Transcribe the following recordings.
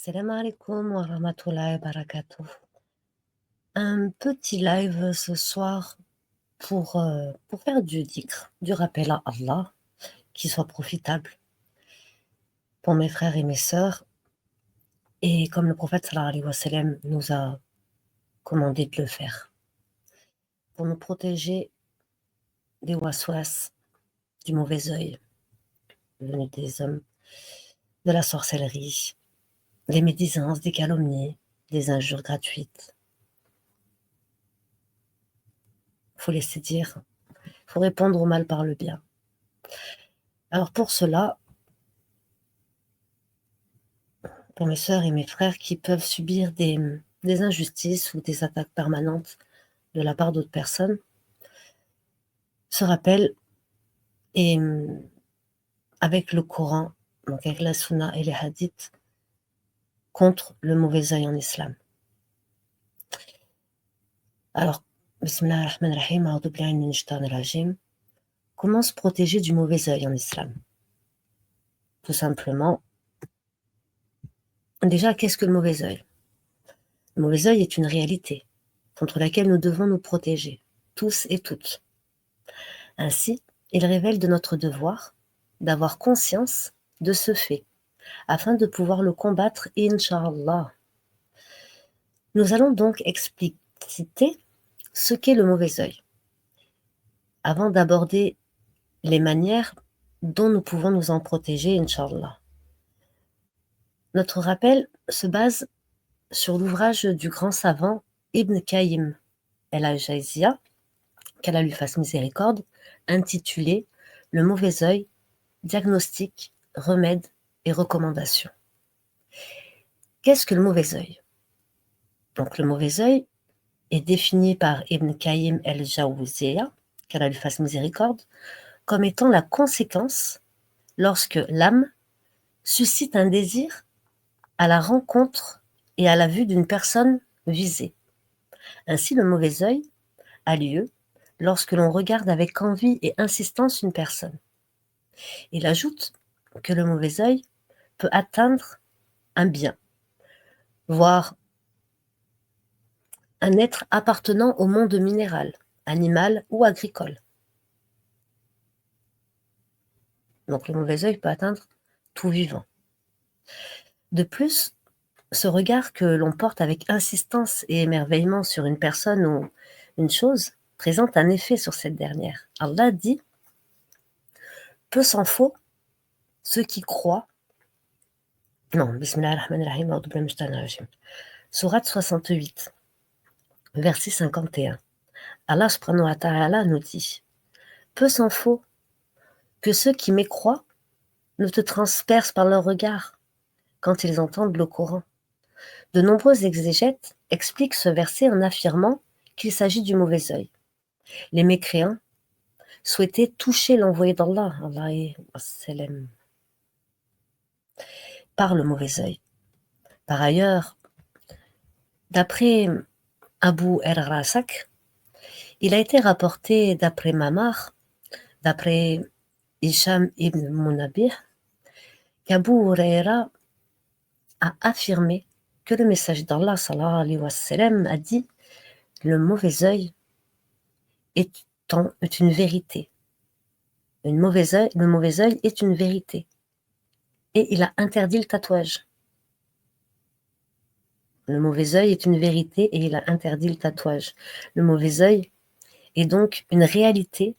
Assalamu alaikum wa rahmatullahi wa barakatuh. Un petit live ce soir pour faire du dhikr, du rappel à Allah, qui soit profitable pour mes frères et mes sœurs. Et comme le prophète sallallahu alayhi wa sallam nous a commandé de le faire, pour nous protéger des waswas, du mauvais œil, venu des hommes, de la sorcellerie, des médisances, des calomnies, des injures gratuites. Il faut laisser dire, il faut répondre au mal par le bien. Alors pour cela, pour mes sœurs et mes frères qui peuvent subir des injustices ou des attaques permanentes de la part d'autres personnes, ce rappel est avec le Coran, donc avec la Sunna et les hadiths, contre le mauvais œil en islam. Alors, Bismillah ar-Rahman ar-Rahim, a'udhu billahi minash shaitanir rajim. Comment se protéger du mauvais œil en islam? Tout simplement, déjà, qu'est-ce que le mauvais œil? Le mauvais œil est une réalité contre laquelle nous devons nous protéger, tous et toutes. Ainsi, il révèle de notre devoir d'avoir conscience de ce fait, afin de pouvoir le combattre, Inch'Allah. Nous allons donc expliciter ce qu'est le mauvais œil, avant d'aborder les manières dont nous pouvons nous en protéger, Inch'Allah. Notre rappel se base sur l'ouvrage du grand savant Ibn Qayyim el-Jawziyya, qu'Allah lui fasse miséricorde, intitulé « Le mauvais œil, diagnostic, remède et recommandation ». Qu'est-ce que le mauvais œil? Donc le mauvais œil est défini par Ibn Qayyim el-Jawziyya, qu'Allah lui fasse miséricorde, comme étant la conséquence lorsque l'âme suscite un désir à la rencontre et à la vue d'une personne visée. Ainsi, le mauvais œil a lieu lorsque l'on regarde avec envie et insistance une personne. Il ajoute que le mauvais œil peut atteindre un bien, voire un être appartenant au monde minéral, animal ou agricole. Donc le mauvais œil peut atteindre tout vivant. De plus, ce regard que l'on porte avec insistance et émerveillement sur une personne ou une chose présente un effet sur cette dernière. Allah dit « Peu s'en faut ceux qui croient ». Non, Bismillah ar-Rahman ar-Rahim, Sourate 68, verset 51. Allah subhanahu wa ta'ala nous dit « Peu s'en faut que ceux qui mécroient ne te transpercent par leur regard quand ils entendent le Coran. » De nombreux exégètes expliquent ce verset en affirmant qu'il s'agit du mauvais œil. Les mécréants souhaitaient toucher l'envoyé d'Allah, par le mauvais œil. Par ailleurs, d'après Abu el-Rasak, il a été rapporté d'après Mamar, d'après Hisham ibn Munabih, qu'Abu Huraira a affirmé que le messager d'Allah sallallahu alayhi wa sallam a dit « Le mauvais œil est une vérité. Le mauvais œil est une vérité. » Et il a interdit le tatouage. Le mauvais œil est une vérité et il a interdit le tatouage. Le mauvais œil est donc une réalité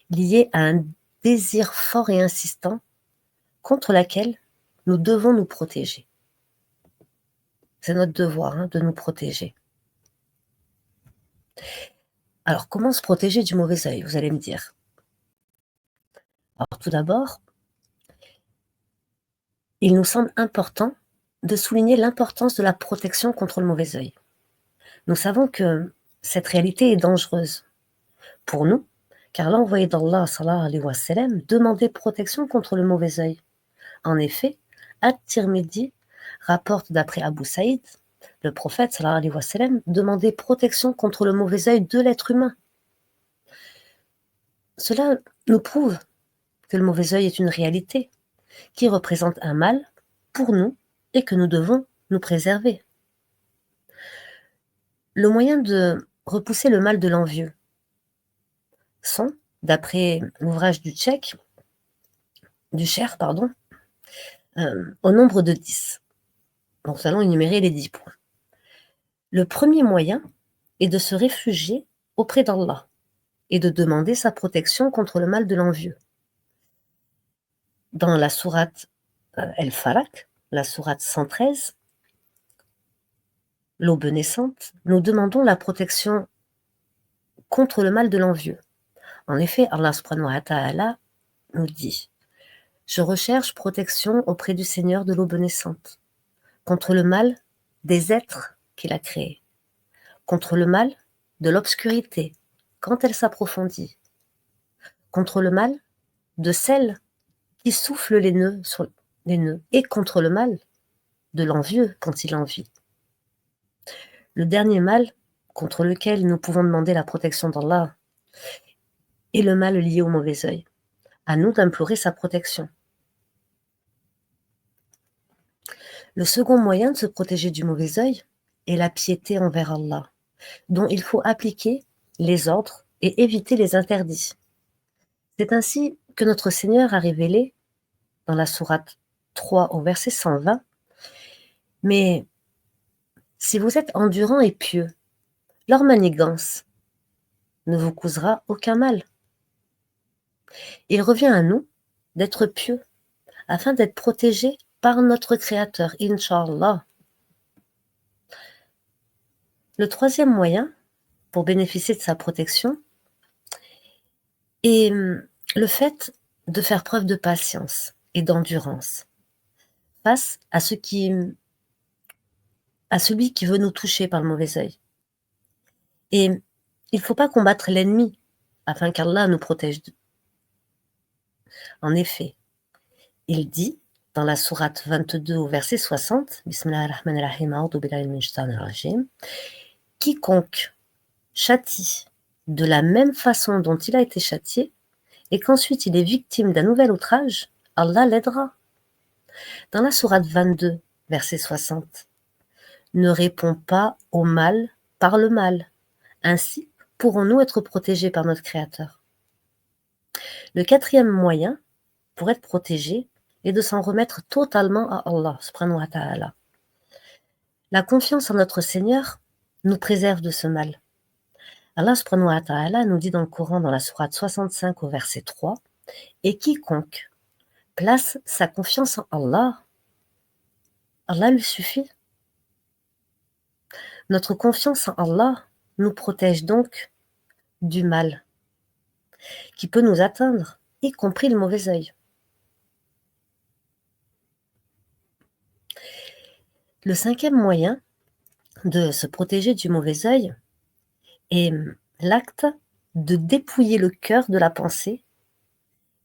liée à un désir fort et insistant contre laquelle nous devons nous protéger. C'est notre devoir de nous protéger. Alors, comment se protéger du mauvais œil, vous allez me dire? Alors, tout d'abord, il nous semble important de souligner l'importance de la protection contre le mauvais œil. Nous savons que cette réalité est dangereuse pour nous, car l'envoyé d'Allah sallallahu alayhi wa sallam demandait protection contre le mauvais œil. En effet, At-Tirmidhi rapporte d'après Abu Saïd, le prophète sallallahu alayhi wa sallam demandait protection contre le mauvais œil de l'être humain. Cela nous prouve que le mauvais œil est une réalité qui représente un mal pour nous et que nous devons nous préserver. Le moyen de repousser le mal de l'envieux sont, d'après l'ouvrage du Cher, au nombre de 10. Donc, nous allons énumérer les 10 points. Le premier moyen est de se réfugier auprès d'Allah et de demander sa protection contre le mal de l'envieux. Dans la sourate El-Falaq, la sourate 113, l'aube naissante, nous demandons la protection contre le mal de l'envieux. En effet, Allah subhanahu wa ta'ala nous dit « Je recherche protection auprès du Seigneur de l'aube naissante, contre le mal des êtres qu'il a créés, contre le mal de l'obscurité quand elle s'approfondit, contre le mal de celle qui souffle les nœuds sur les nœuds, et contre le mal de l'envieux quand il envie. » Le dernier mal contre lequel nous pouvons demander la protection d'Allah est le mal lié au mauvais œil. À nous d'implorer sa protection. Le second moyen de se protéger du mauvais œil est la piété envers Allah, dont il faut appliquer les ordres et éviter les interdits. C'est ainsi que notre Seigneur a révélé dans la sourate 3 au verset 120 « Mais si vous êtes endurant et pieux, leur manigance ne vous causera aucun mal. » Il revient à nous d'être pieux afin d'être protégés par notre Créateur, Inch'Allah. Le troisième moyen pour bénéficier de sa protection est le fait de faire preuve de patience et d'endurance face à celui qui veut nous toucher par le mauvais œil. Et il ne faut pas combattre l'ennemi afin qu'Allah nous protège d'eux. En effet, il dit dans la sourate 22 au verset 60, Bismillahirrahmanirrahim, a'udhu billahi minash shaitanir rajim, quiconque châtie de la même façon dont il a été châtié et qu'ensuite il est victime d'un nouvel outrage, Allah l'aidera. Dans la sourate 22, verset 60, ne réponds pas au mal par le mal. Ainsi pourrons-nous être protégés par notre Créateur. Le quatrième moyen pour être protégé est de s'en remettre totalement à Allah, subhanahu wa ta'ala. La confiance en notre Seigneur nous préserve de ce mal. Allah subhanahu wa ta'ala nous dit dans le Coran, dans la sourate 65 au verset 3, « Et quiconque place sa confiance en Allah, Allah lui suffit. » Notre confiance en Allah nous protège donc du mal qui peut nous atteindre, y compris le mauvais œil. Le cinquième moyen de se protéger du mauvais œil est l'acte de dépouiller le cœur de la pensée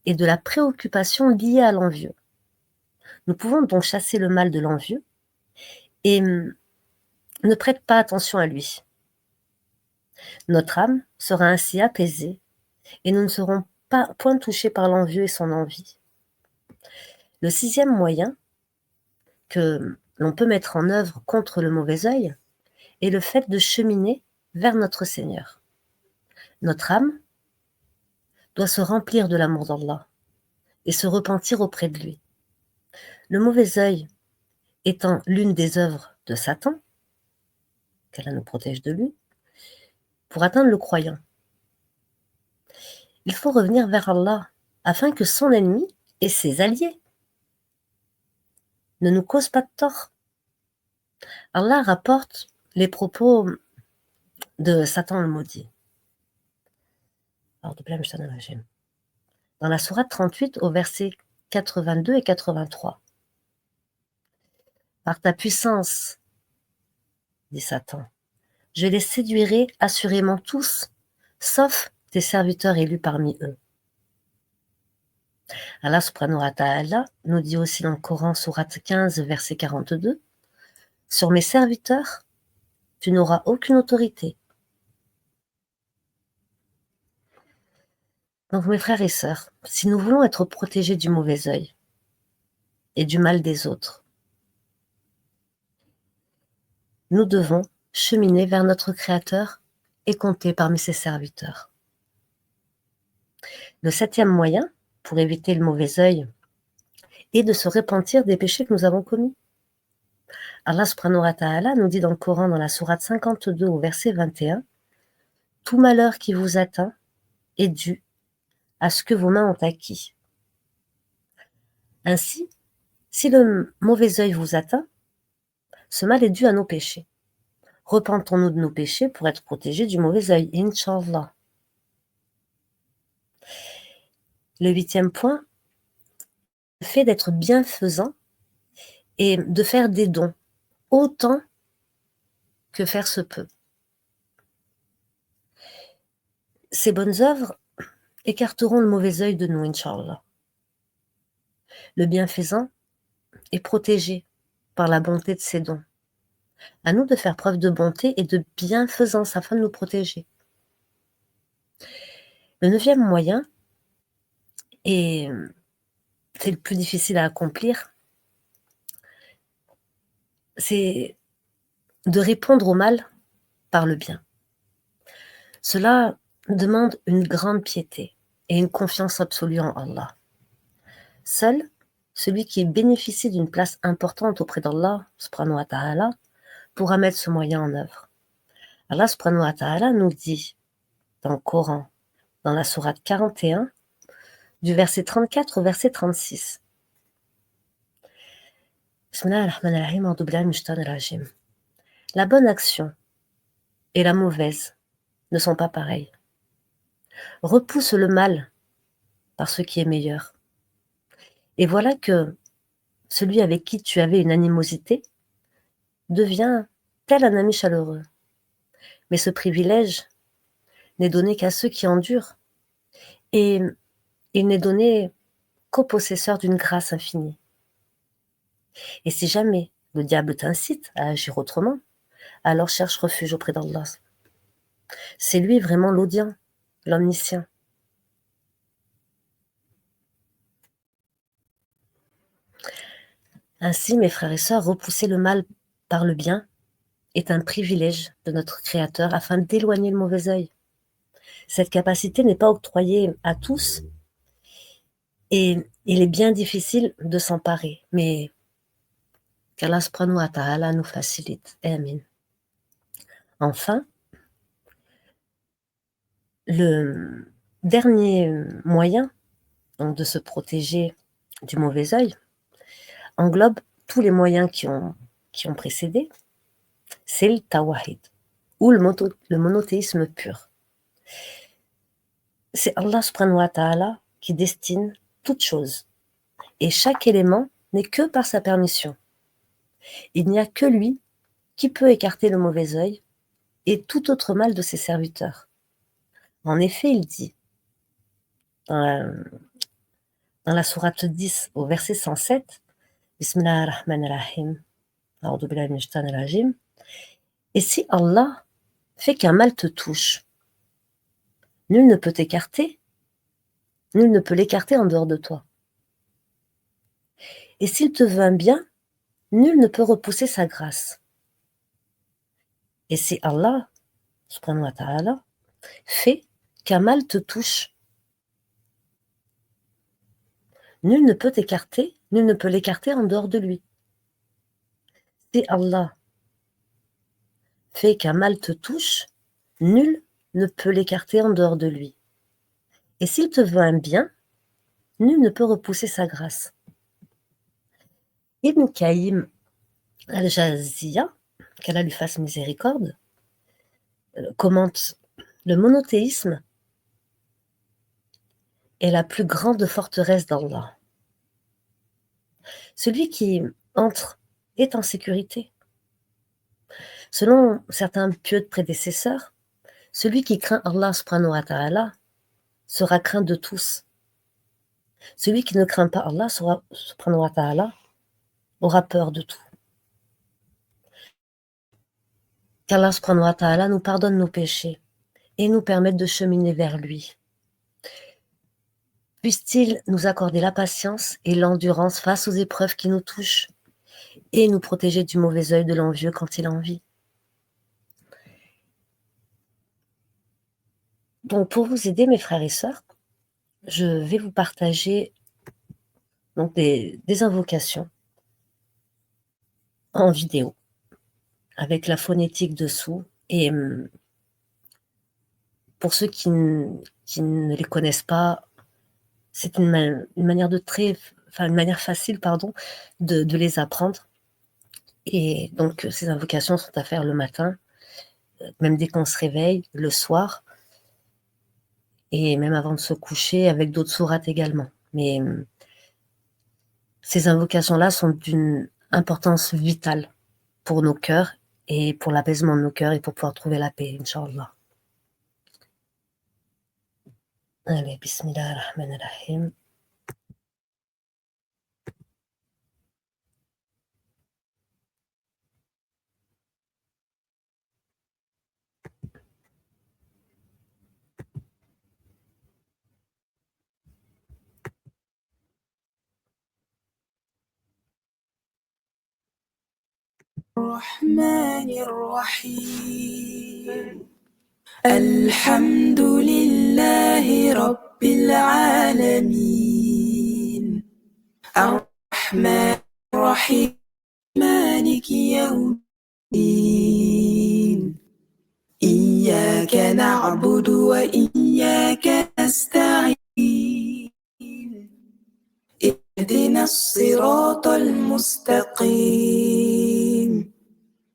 et de la préoccupation liée à l'envieux. Nous pouvons donc chasser le mal de l'envieux et ne prête pas attention à lui. Notre âme sera ainsi apaisée et nous ne serons point touchés par l'envieux et son envie. Le sixième moyen que l'on peut mettre en œuvre contre le mauvais œil est le fait de cheminer vers notre Seigneur. Notre âme doit se remplir de l'amour d'Allah et se repentir auprès de lui. Le mauvais œil étant l'une des œuvres de Satan, qu'Allah nous protège de lui, pour atteindre le croyant. Il faut revenir vers Allah afin que son ennemi et ses alliés ne nous causent pas de tort. Allah rapporte les propos de Satan le maudit. Dans la sourate 38 au verset 82 et 83. Par ta puissance, dit Satan, je les séduirai assurément tous, sauf tes serviteurs élus parmi eux. Allah subhanahu wa ta'ala nous dit aussi dans le Coran, sourate 15, verset 42, « Sur mes serviteurs, tu n'auras aucune autorité. » Donc mes frères et sœurs, si nous voulons être protégés du mauvais œil et du mal des autres, nous devons cheminer vers notre Créateur et compter parmi ses serviteurs. Le 7e moyen, pour éviter le mauvais œil, est de se repentir des péchés que nous avons commis. Allah subhanahu wa ta'ala nous dit dans le Coran, dans la sourate 52 au verset 21, « Tout malheur qui vous atteint est dû à ce que vos mains ont acquis. » Ainsi, si le mauvais œil vous atteint, ce mal est dû à nos péchés. Repentons-nous de nos péchés pour être protégés du mauvais œil, Inch'Allah. Le 8e point, le fait d'être bienfaisant et de faire des dons, autant que faire se peut. Ces bonnes œuvres écarteront le mauvais œil de nous, Inch'Allah. Le bienfaisant est protégé par la bonté de ses dons. À nous de faire preuve de bonté et de bienfaisance afin de nous protéger. Le 9e moyen, et c'est le plus difficile à accomplir, c'est de répondre au mal par le bien. Cela demande une grande piété et une confiance absolue en Allah. Seul celui qui bénéficie d'une place importante auprès d'Allah, subhanahu wa ta'ala, pourra mettre ce moyen en œuvre. Allah subhanahu wa ta'ala nous dit dans le Coran, dans la sourate 41, du verset 34 au verset 36. La bonne action et la mauvaise ne sont pas pareilles. Repousse le mal par ce qui est meilleur. Et voilà que celui avec qui tu avais une animosité devient tel un ami chaleureux. Mais ce privilège n'est donné qu'à ceux qui endurent, et il n'est donné qu'aux possesseurs d'une grâce infinie. Et si jamais le diable t'incite à agir autrement, alors cherche refuge auprès d'Allah. C'est lui vraiment l'audient, l'omniscient. Ainsi, mes frères et sœurs, repousser le mal par le bien est un privilège de notre Créateur afin d'éloigner le mauvais œil. Cette capacité n'est pas octroyée à tous et il est bien difficile de s'emparer, mais qu'Allah subhanahu wa ta'ala nous facilite. Amen. Enfin, le dernier moyen donc, de se protéger du mauvais œil englobe tous les moyens qui ont précédé, c'est le tawahid, ou le monothéisme pur. C'est Allah subhanahu wa ta'ala qui destine toute chose, et chaque élément n'est que par sa permission. Il n'y a que lui qui peut écarter le mauvais œil et tout autre mal de ses serviteurs. En effet, il dit, dans la sourate 10, au verset 107, Bismillahirrahmanirrahim, et si Allah fait qu'un mal te touche, nul ne peut t'écarter, nul ne peut l'écarter en dehors de toi. Et s'il te veut un bien, nul ne peut repousser sa grâce. Et si Allah, subhanahu wa ta'ala, fait qu'un mal te touche, nul ne peut t'écarter, nul ne peut l'écarter en dehors de lui. Si Allah fait qu'un mal te touche, nul ne peut l'écarter en dehors de lui. Et s'il te veut un bien, nul ne peut repousser sa grâce. Ibn Qayyim al-Jawziyya, qu'Allah lui fasse miséricorde, commente le monothéisme est la plus grande forteresse d'Allah. Celui qui entre est en sécurité. Selon certains pieux prédécesseurs, celui qui craint Allah subhanahu wa ta'ala sera craint de tous. Celui qui ne craint pas Allah subhanahu wa ta'ala aura peur de tout. Qu'Allah subhanahu wa ta'ala nous pardonne nos péchés et nous permette de cheminer vers lui. Puisse-t-il nous accorder la patience et l'endurance face aux épreuves qui nous touchent et nous protéger du mauvais œil de l'envieux quand il envie. Donc pour vous aider mes frères et sœurs, je vais vous partager donc des invocations en vidéo avec la phonétique dessous et pour ceux qui ne les connaissent pas, c'est une manière une manière facile pardon, de les apprendre et donc ces invocations sont à faire le matin, même dès qu'on se réveille, le soir et même avant de se coucher avec d'autres sourates également. Mais ces invocations-là sont d'une importance vitale pour nos cœurs et pour l'apaisement de nos cœurs et pour pouvoir trouver la paix, Inch'Allah. Allez, Bismillah ar-Rahman ar-Rahim. الرحمن الرحيم الحمد لله رب العالمين الرحمن الرحيم مالك يوم الدين إياك نعبد وإياك نستعين اهدنا الصراط المستقيم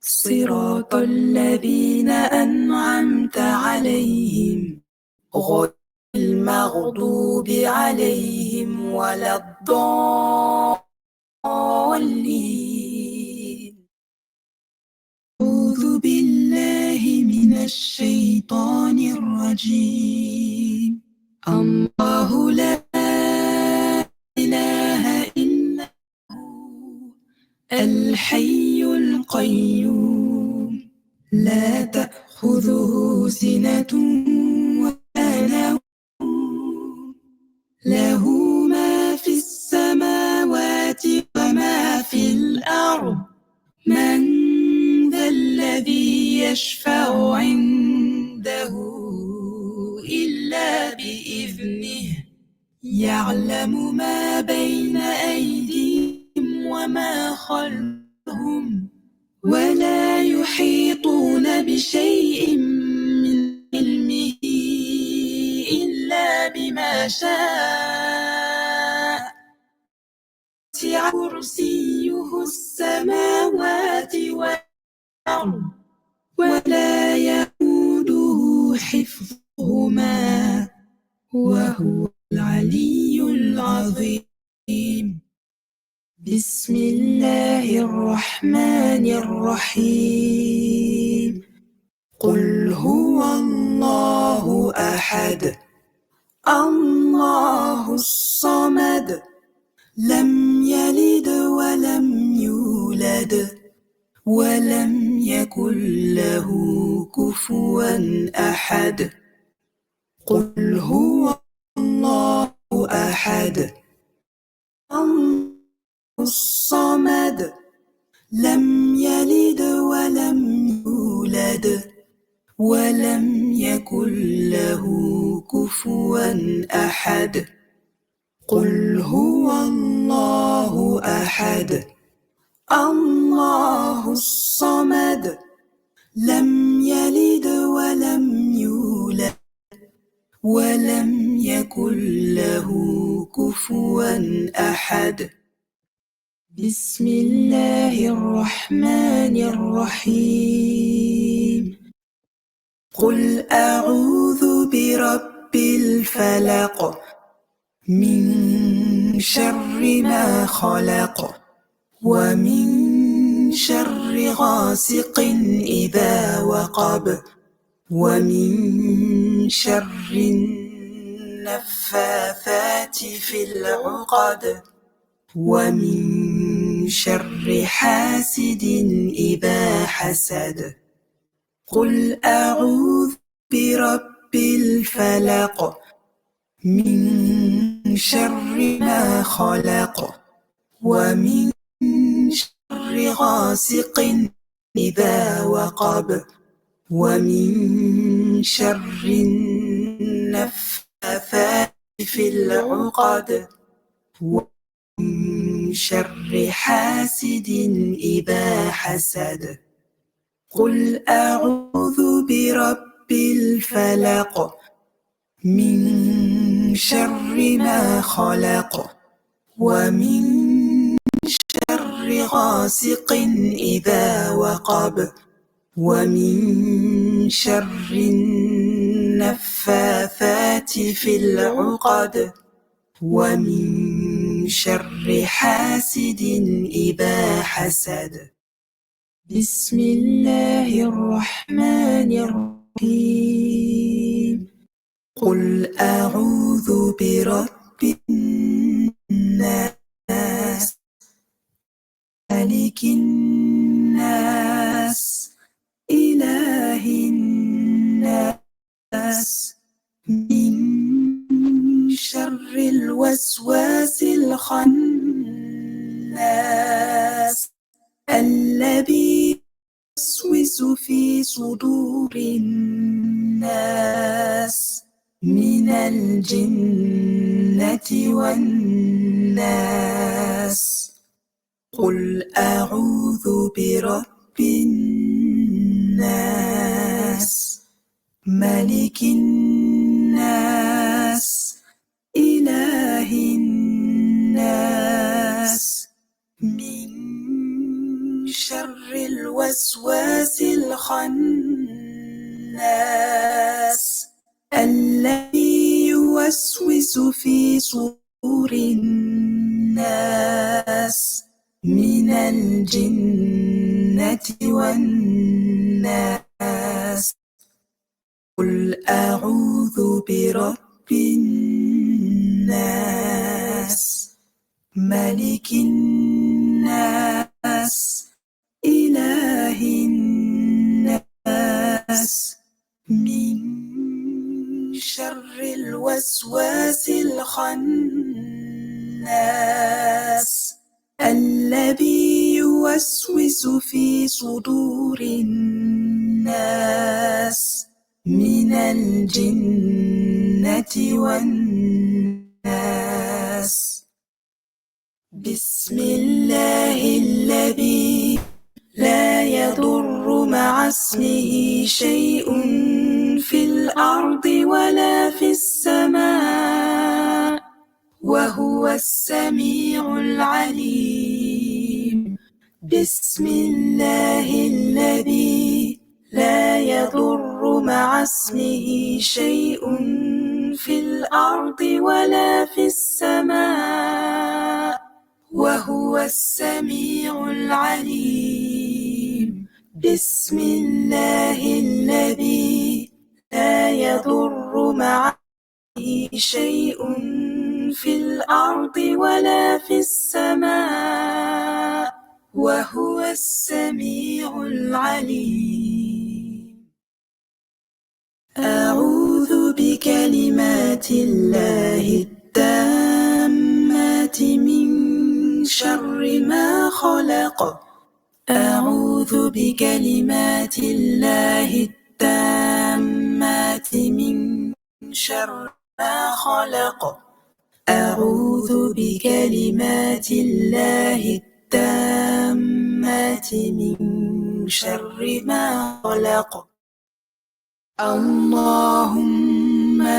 صراط الذين أنعمت عليهم غير المغضوب عليهم ولا الضالين أعوذ بالله من الشيطان الرجيم الله لا إله إلا هو الحي القيوم لا تأخذه سنة ولا نوم له ما في السماوات وما في الأرض من ذا الذي يشفع عنده إلا بإذنه يعلم ما بين أيديهم وما خلفهم ولا يحيطون بشيء من علمه إلا بما شاء وسع كرسيه السماوات والأرض ولا يئوده حفظهما وهو العلي العظيم بسم الله الرحمن الرحيم قل هو الله أحد الله الصمد لم يلد ولم يولد ولم يكن له كفوا أحد قل هو الله أحد الله الصمد لم يلد ولم يولد ولم يكن له كفوا أحد قل هو الله أحد الله الصمد لم يلد ولم يولد ولم يكن له كفوا أحد بسم الله الرحمن الرحيم قل أعوذ برب الفلق من شر ما خلق ومن شر غاسق إذا وقب ومن شر النفاثات في العقد ومن شر حاسد إذا حسد قل أعوذ برب الفلق من شر ما خلق ومن شر غاسق إذا وقب ومن شر النفاثات في العقد ومن شر حاسد إذا حسد قل أعوذ برب الفلق من شر ما خلق ومن شر غاسق إذا وقب ومن شر النفاثات في العقد ومن شر حاسد إذا حسد بسم الله الرحمن الرحيم قل أعوذ برب الناس ملك الناس إله الناس من شر الوسواس الخناس الذي يوسوس في صدور الناس من الجنة والناس قل أعوذ برب الناس ملك الناس إله الناس من شر الوسواس الخناس الذي يوسوس في صدور الناس من الجنة والناس قل أعوذ برب الناس ملك الناس إله الناس من شر الوسواس الخناس الذي يوسوس في صدور الناس من الجنة والناس بسم الله الذي لا يضر مع اسمه شيء في الأرض ولا في السماء وهو السميع العليم بسم الله الذي لا يضر مع اسمه شيء في الأرض ولا في السماء وهو السميع العليم بسم الله الذي لا يضر مع اسمه شيء في الأرض ولا في السماء وهو السميع العليم أعوذ بكلمات الله التامات من شر ما خلق أعوذ بكلمات الله التامات من شر ما خلق أعوذ بكلمات الله التامات من شر ما خلق اللهم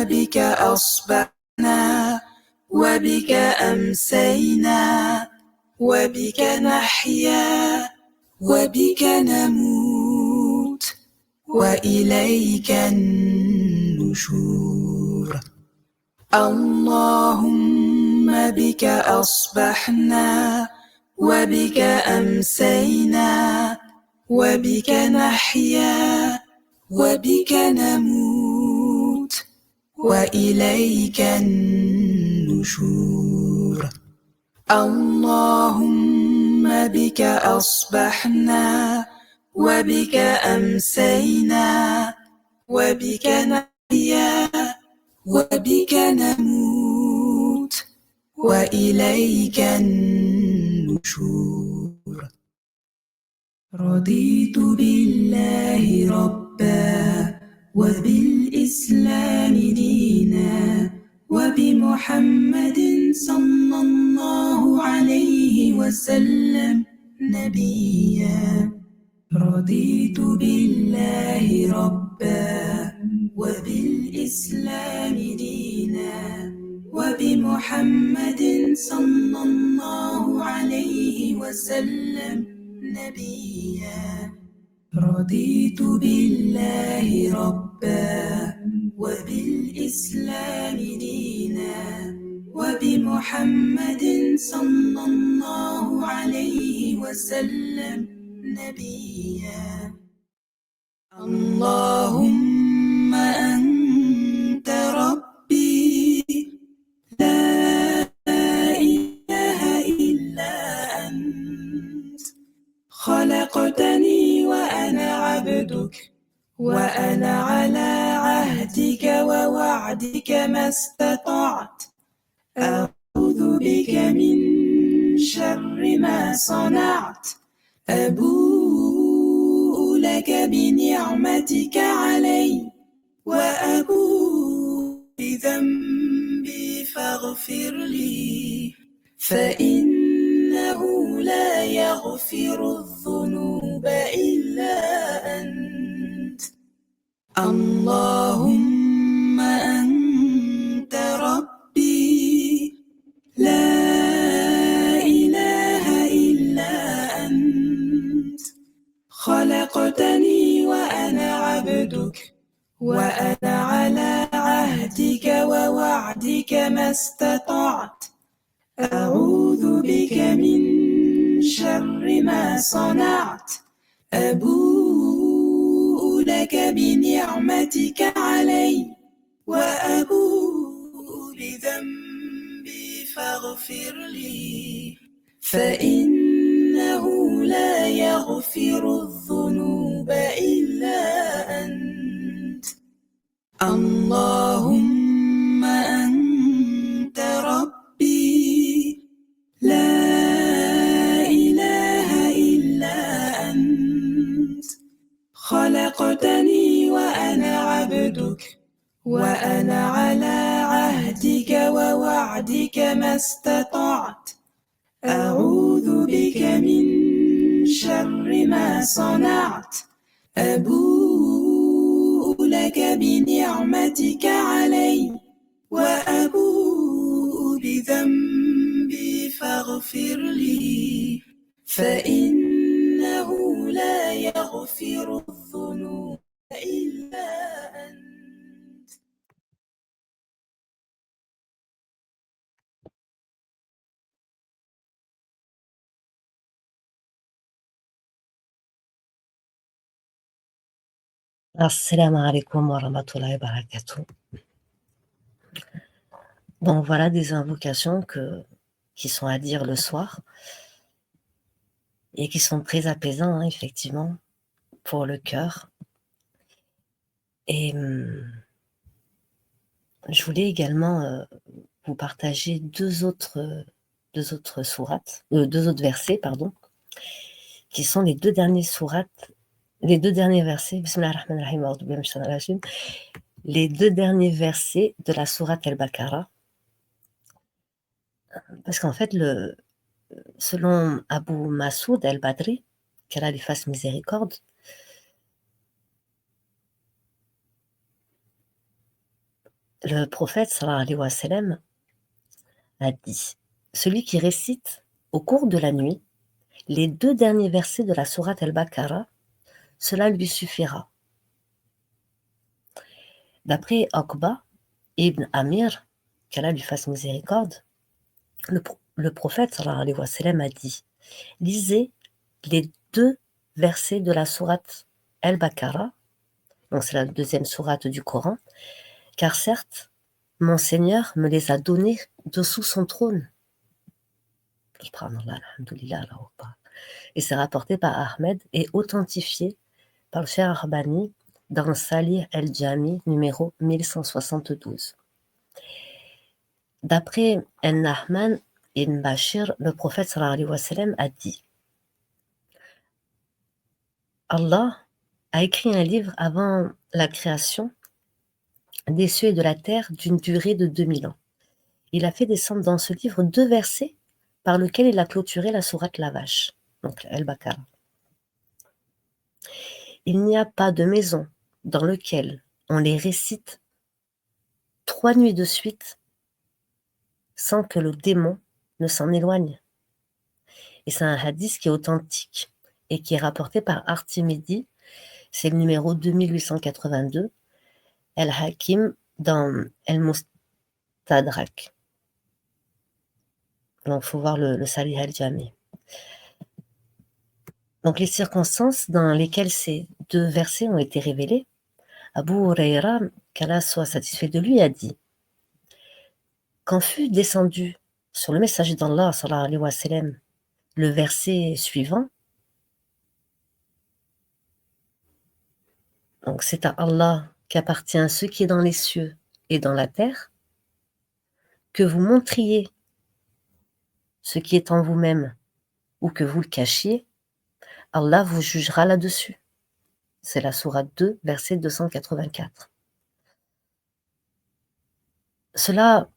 بك أصبحنا وبك أمسينا وبك نحيا وبك نموت وإليك النشور اللهم بك أصبحنا وبك أمسينا وبك نحيا وبك نموت وإليك النشور اللهم بك أصبحنا وبك أمسينا وبك نحيا وبك نموت وإليك النشور رضيت بالله ربا وبالإسلام دينا وبمحمد صلى الله عليه وسلم نبيا رضيت بالله ربا وبالإسلام دينا وبمحمد صلى الله عليه وسلم نبيا رضيت بالله ربا وبالإسلام دينا وبمحمد صلى الله عليه وسلم نبيا اللهم أنت ربي لا إله إلا أنت خلقتني وأنا عبدك وأنا على عهدك ووعدك ما استطعت أعوذ بك من شر ما صنعت أبوء لك بنعمتك علي وأبوء بذنبي فاغفر لي فإنه لا يغفر الذنوب إلا أنت اللهم أنت ربي لا إله إلا أنت خلقتني وأنا عبدك وأنا على عهدك ووعدك ما استطعت أعوذ بك من شر ما صنعت أبوء لك بنعمتك علي وأبوء بذنبي فاغفر لي فإنه لا يغفر الذنوب إلا أنت اللهم أنت ربي لا إله إلا أنت خلقتني وأنا عبدك وأنا على عهدك ووعدك ما استطعت أعوذ بك من شر ما صنعت أبوء لك بنعمتك علي وأبوء بذنبي فاغفر لي فإنه لا يغفر الذنوب إلا أنت Assalamu alaikum wa rahmatullahi wa barakatuh. Donc voilà des invocations qui sont à dire le soir et qui sont très apaisants, hein, effectivement, pour le cœur. Et je voulais également vous partager deux autres sourates, deux autres versets, pardon, qui sont les deux derniers sourates, les deux derniers versets, Bismillahir-Rahmanir-Rahim, a'udhu billahi minash shaitanir rajim, les deux derniers versets de la sourate Al-Baqarah. Parce qu'en fait, selon Abu Masoud al-Badri, qu'Allah lui fasse miséricorde, le prophète sallallahu alayhi wa sallam a dit « Celui qui récite au cours de la nuit les deux derniers versets de la sourate Al-Baqarah, cela lui suffira. » D'après Uqba ibn Amir, qu'Allah lui fasse miséricorde, le prophète sallallahu alayhi wa sallam a dit « Lisez les deux versets de la sourate Al-Baqarah, donc c'est la deuxième sourate du Coran, car certes, mon Seigneur me les a donnés dessous son trône. » Et c'est rapporté par Ahmed et authentifié par le Cheikh Arbani dans le Salih el-Jami numéro 1172. D'après Al-Nahman ibn Bashir, le prophète sallallahu alayhi wa sallam a dit « Allah a écrit un livre avant la création des cieux et de la terre d'une durée de 2000 ans. il a fait descendre dans ce livre 2 versets par lesquels il a clôturé la sourate La Vache, donc Al-Baqarah. Il n'y a pas de maison dans lequel on les récite 3 nuits de suite sans que le démon ne s'en éloigne. Et c'est un hadith qui est authentique et qui est rapporté par Artimidi, c'est le numéro 2882, Al-Hakim dans Al-Mustadrak. Donc, il faut voir le Salih al-Jami. Donc, les circonstances dans lesquelles ces 2 versets ont été révélés, Abu Huraira, qu'Allah soit satisfait de lui, a dit: quand fut descendu sur le messager d'Allah, sallallahu alayhi wa sallam, le verset suivant, donc c'est à Allah qu'appartient ce qui est dans les cieux et dans la terre, que vous montriez ce qui est en vous-même ou que vous le cachiez, Allah vous jugera là-dessus. C'est la sourate 2, verset 284. Cela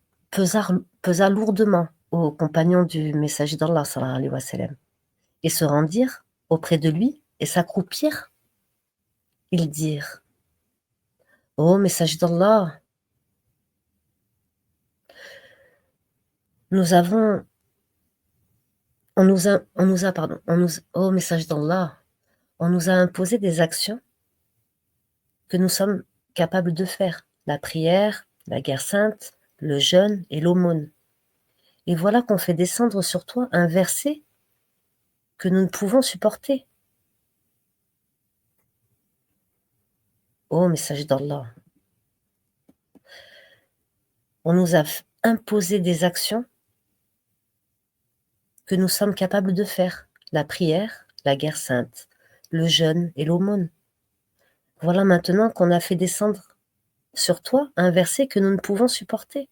pesa lourdement aux compagnons du messager d'Allah, sallallahu alayhi wa sallam, et se rendirent auprès de lui et s'accroupirent. Ils dirent: ô messager d'Allah, ô messager d'Allah, on nous a imposé des actions que nous sommes capables de faire, la prière, la guerre sainte, le jeûne et l'aumône. Et voilà qu'on fait descendre sur toi un verset que nous ne pouvons supporter. Ô messager d'Allah, on nous a imposé des actions que nous sommes capables de faire, la prière, la guerre sainte, le jeûne et l'aumône. Voilà maintenant qu'on a fait descendre sur toi un verset que nous ne pouvons supporter.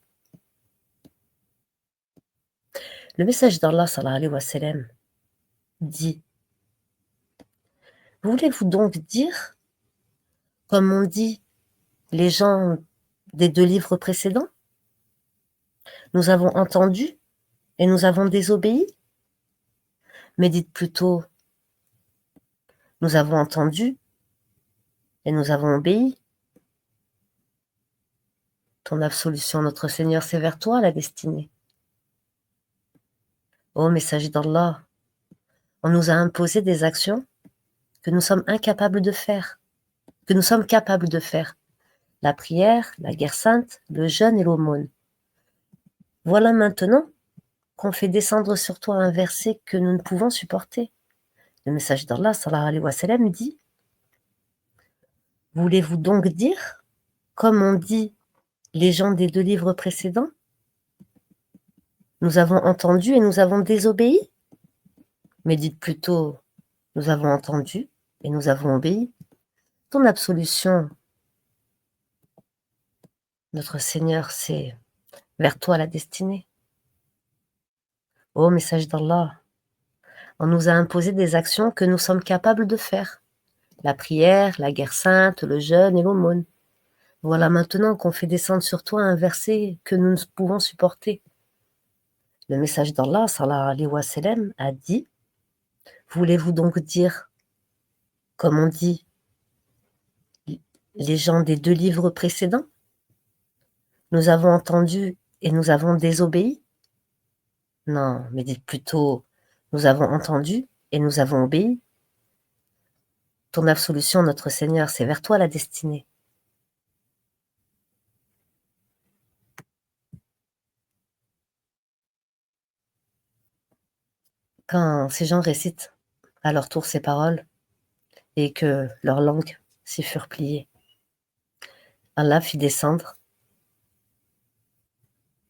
Le message d'Allah, sallallahu alayhi wa sallam, dit: voulez-vous donc dire, comme on dit les gens des 2 livres précédents, nous avons entendu et nous avons désobéi? Mais dites plutôt, nous avons entendu et nous avons obéi. Ton absolution, notre Seigneur, c'est vers toi la destinée. Ô messager d'Allah, on nous a imposé des actions que nous sommes incapables de faire, que nous sommes capables de faire. La prière, la guerre sainte, le jeûne et l'aumône. Voilà maintenant qu'on fait descendre sur toi un verset que nous ne pouvons supporter. Le messager d'Allah, sallallahu alayhi wa sallam, dit: voulez-vous donc dire, comme on dit les gens des 2 livres précédents, nous avons entendu et nous avons désobéi? Mais dites plutôt, nous avons entendu et nous avons obéi. Ton absolution, notre Seigneur, c'est vers toi la destinée. Ô message d'Allah, on nous a imposé des actions que nous sommes capables de faire. La prière, la guerre sainte, le jeûne et l'aumône. Voilà maintenant qu'on fait descendre sur toi un verset que nous ne pouvons supporter. Le message d'Allah, sallallahu alayhi wa sallam, a dit: voulez-vous donc dire, comme on dit les gens des 2 livres précédents, nous avons entendu et nous avons désobéi? Non, mais dites plutôt, nous avons entendu et nous avons obéi. Ton absolution, notre Seigneur, c'est vers toi la destinée. Quand ces gens récitent à leur tour ces paroles et que leurs langues s'y furent pliées, Allah fit descendre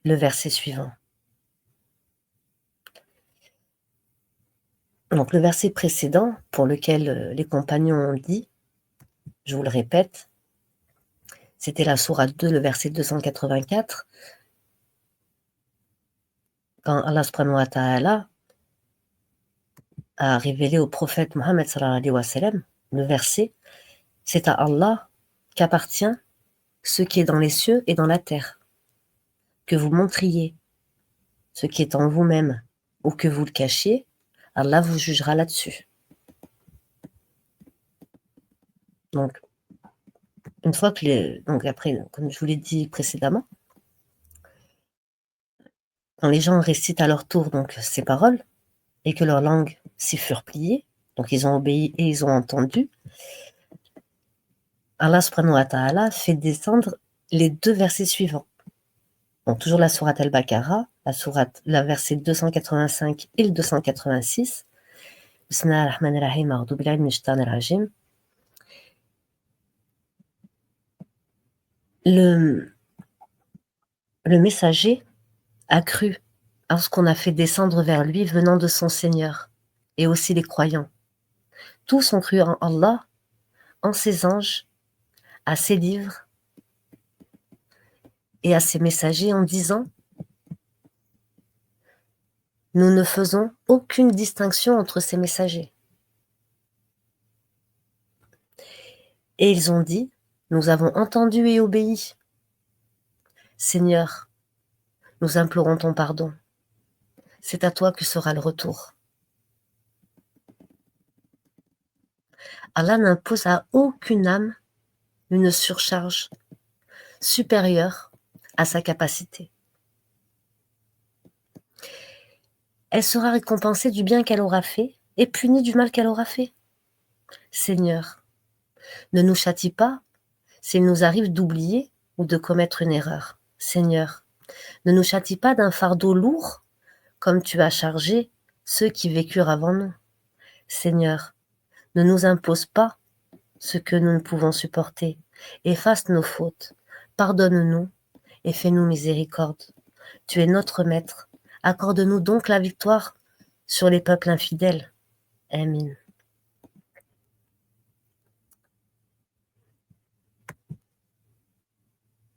le verset suivant. Donc le verset précédent, pour lequel les compagnons ont dit, je vous le répète, c'était la sourate 2, le verset 284, quand Allah subhanahu wa ta'ala a révélé au prophète Mohammed sallallahu alayhi wa sallam le verset: c'est à Allah qu'appartient ce qui est dans les cieux et dans la terre, que vous montriez ce qui est en vous-même ou que vous le cachiez, Allah vous jugera là-dessus. Donc, une fois que donc après, comme je vous l'ai dit précédemment, quand les gens récitent à leur tour donc ces paroles et que leurs langues s'y furent pliées, donc ils ont obéi et ils ont entendu, Allah subhanahu wa ta'ala fait descendre les 2 versets suivants. Donc toujours la sourate Al-Baqarah, la verset 285 et le 286. Bismillah ar-Rahman ar-Rahim, a'udhu billahi minash shaitanir rajim. Le messager a cru à ce qu'on a fait descendre vers lui venant de son Seigneur, et aussi les croyants. Tous ont cru en Allah, en ses anges, à ses livres et à ses messagers en disant: nous ne faisons aucune distinction entre ces messagers. Et ils ont dit: nous avons entendu et obéi. Seigneur, nous implorons ton pardon. C'est à toi que sera le retour. Allah n'impose à aucune âme une surcharge supérieure à sa capacité. Elle sera récompensée du bien qu'elle aura fait et punie du mal qu'elle aura fait. Seigneur, ne nous châtie pas s'il nous arrive d'oublier ou de commettre une erreur. Seigneur, ne nous châtie pas d'un fardeau lourd comme tu as chargé ceux qui vécurent avant nous. Seigneur, ne nous impose pas ce que nous ne pouvons supporter. Efface nos fautes, pardonne-nous et fais-nous miséricorde. Tu es notre maître. Accorde-nous donc la victoire sur les peuples infidèles. Amin.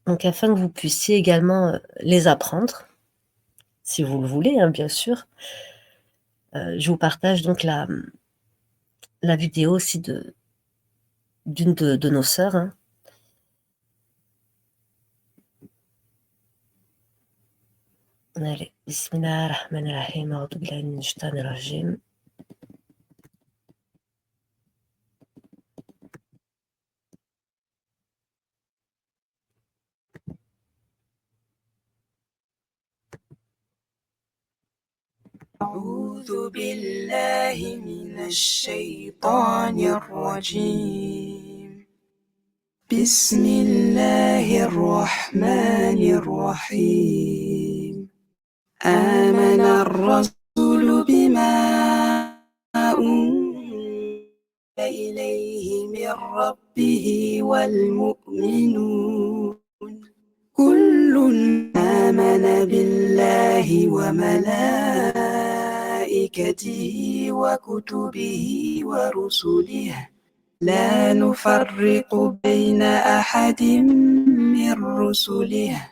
Donc afin que vous puissiez également les apprendre, si vous le voulez, hein, bien sûr, je vous partage donc la vidéo aussi d'une de nos sœurs. Hein. Allez, Bismillah ar-Rahman ar-Rahim, a'udhu billahi minash shaitanir rajim. أعوذ بالله من الشيطان الرجيم بسم الله الرحمن الرحيم آمن الرسول بما أنزل إليه من ربه والمؤمنون كل آمن بالله وملائكته وكتبه ورسله لا نفرق بين أحد من رسله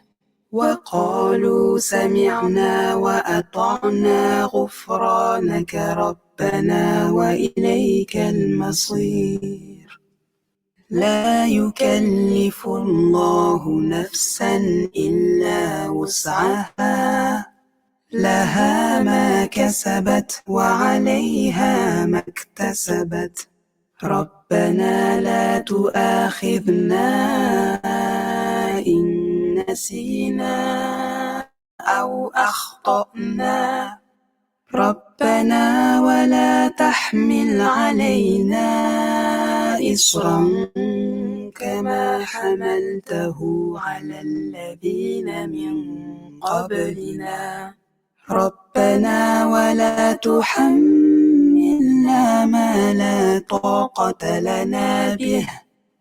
وقالوا سمعنا وأطعنا غفرانك ربنا وإليك المصير لا يكلف الله نفسا إلا وسعها لها ما كسبت وعليها ما اكتسبت ربنا لا تؤاخذنا إن نسينا أو أخطأنا ربنا ولا تحمل علينا إصرا كما حملته على الذين من قبلنا ربنا ولا تحملنا ما لا طاقة لنا به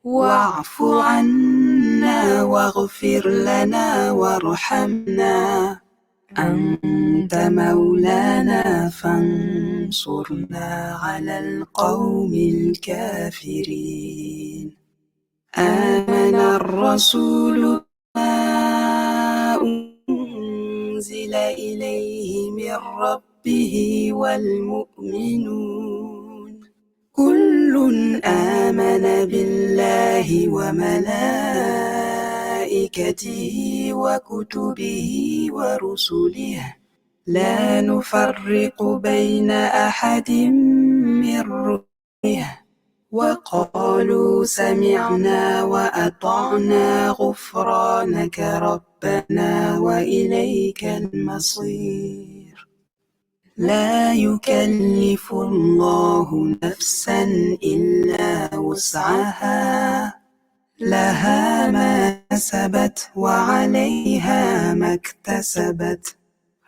واعف عنا واغفر لنا وارحمنا أنت مولانا فانصرنا على القوم الكافرين آمن الرسول بما أنزل إليه من ربه والمؤمنون كل آمن بالله وملائكته وكتبه ورسله لا نفرق بين أحد من رسله وقالوا سمعنا وأطعنا غفرانك ربنا وإليك المصير لا يكلف الله نفسا إلا وسعها لها ما كسبت وعليها ما اكتسبت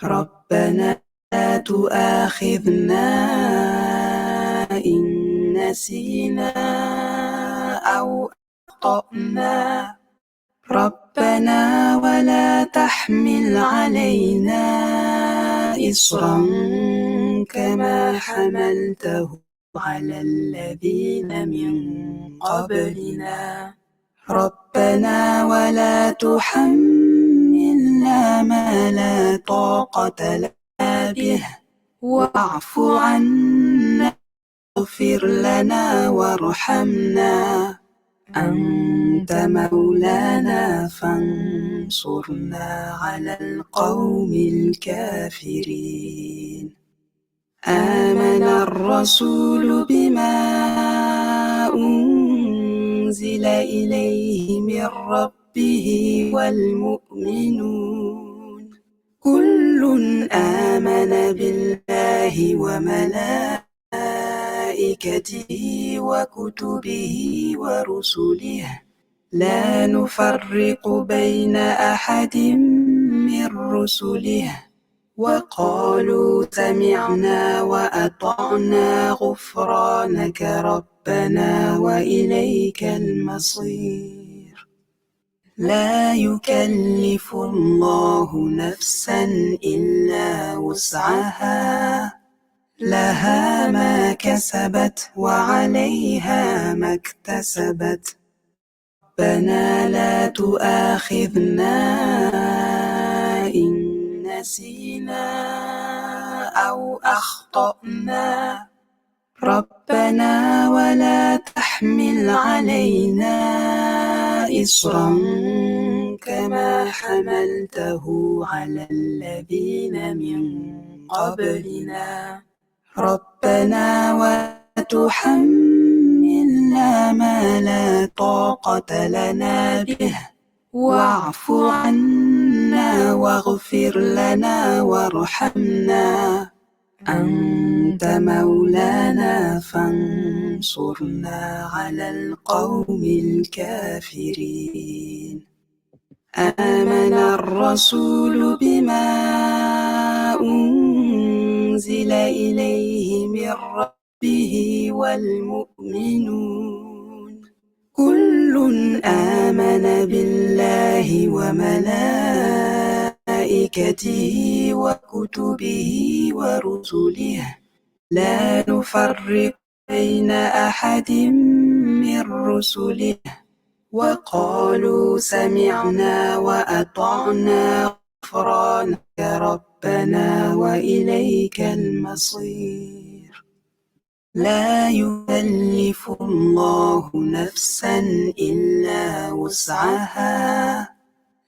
ربنا لا تؤاخذنا إن نسينا أو أخطأنا ربنا ولا تحمل علينا إصرا كما حملته على الذين من قبلنا ربنا ولا تحملنا ما لا طاقة لنا به واعف عنا واغفر لنا وارحمنا أنت مولانا فانصرنا على القوم الكافرين آمن الرسول بما أنزل إليه من ربه والمؤمنون كل آمن بالله وملائكته وكتبه ورسله لا نفرق بين أحد من رسله وقالوا سمعنا وأطعنا غفرانك ربنا وإليك المصير لا يكلف الله نفسا إلا وسعها لها ما كسبت وعليها ما اكتسبت ربنا لا تؤاخذنا إن نسينا أو أخطأنا ربنا ولا تحمل علينا إصرا كما حملته على الذين من قبلنا ربنا ولا تحملنا ما لا طاقة لنا به واعف عنا واغفر لنا وارحمنا أنت مولانا فانصرنا على القوم الكافرين آمن الرسول بما أنزل إليه من ربه والمؤمنون كل آمن بالله وملائكته وكتبه ورسله لا نفرق بين أحد من رسله وقالوا سمعنا وأطعنا غفرانك ربنا وإليك المصير لا يكلف الله نفسا إلا وسعها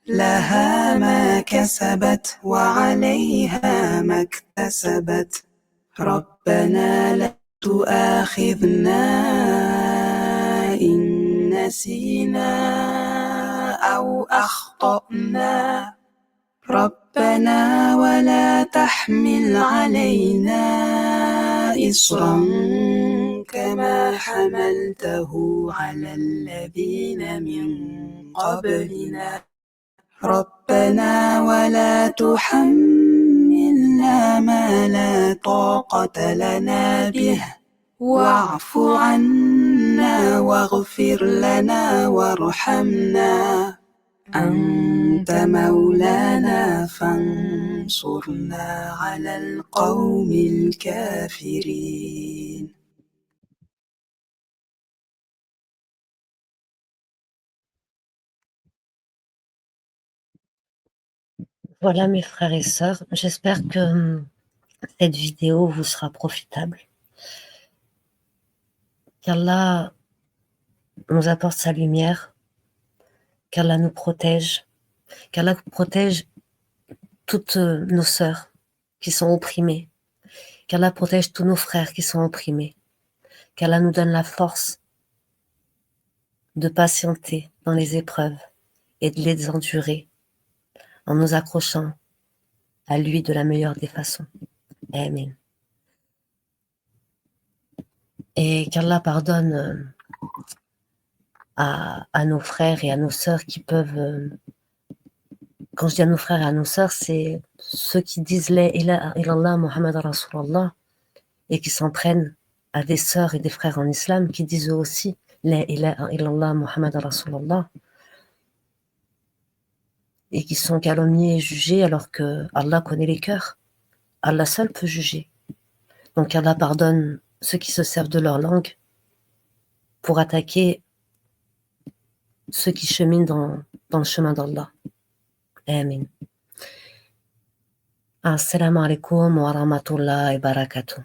لها ما كسبت وعليها ما اكتسبت ربنا لا تؤاخذنا إن نسينا أو أخطأنا ربنا ولا تحمل علينا إصرا كما حملته على الذين من قبلنا ربنا ولا تحملنا ما لا طاقة لنا به واعف عنا واغفر لنا وارحمنا أنت مولانا فانصرنا على القوم الكافرين Voilà mes frères et sœurs, j'espère que cette vidéo vous sera profitable. Qu'Allah nous apporte sa lumière, qu'Allah nous protège, qu'Allah protège toutes nos sœurs, qui sont opprimés, qu'Allah protège tous nos frères qui sont opprimés, qu'Allah nous donne la force de patienter dans les épreuves et de les endurer en nous accrochant à lui de la meilleure des façons. Amen. Et qu'Allah pardonne à nos frères et à nos sœurs qui peuvent... quand je dis à nos frères et à nos sœurs, c'est ceux qui disent La ilaha illallah Muhammad Rasulallah et qui s'en prennent à des sœurs et des frères en islam qui disent eux aussi La ilaha illallah Muhammad Rasulallah et qui sont calomniés et jugés alors que Allah connaît les cœurs. Allah seul peut juger. Donc Allah pardonne ceux qui se servent de leur langue pour attaquer ceux qui cheminent dans le chemin d'Allah. Amin. Assalamu alaikum wa rahmatullahi wa barakatuh.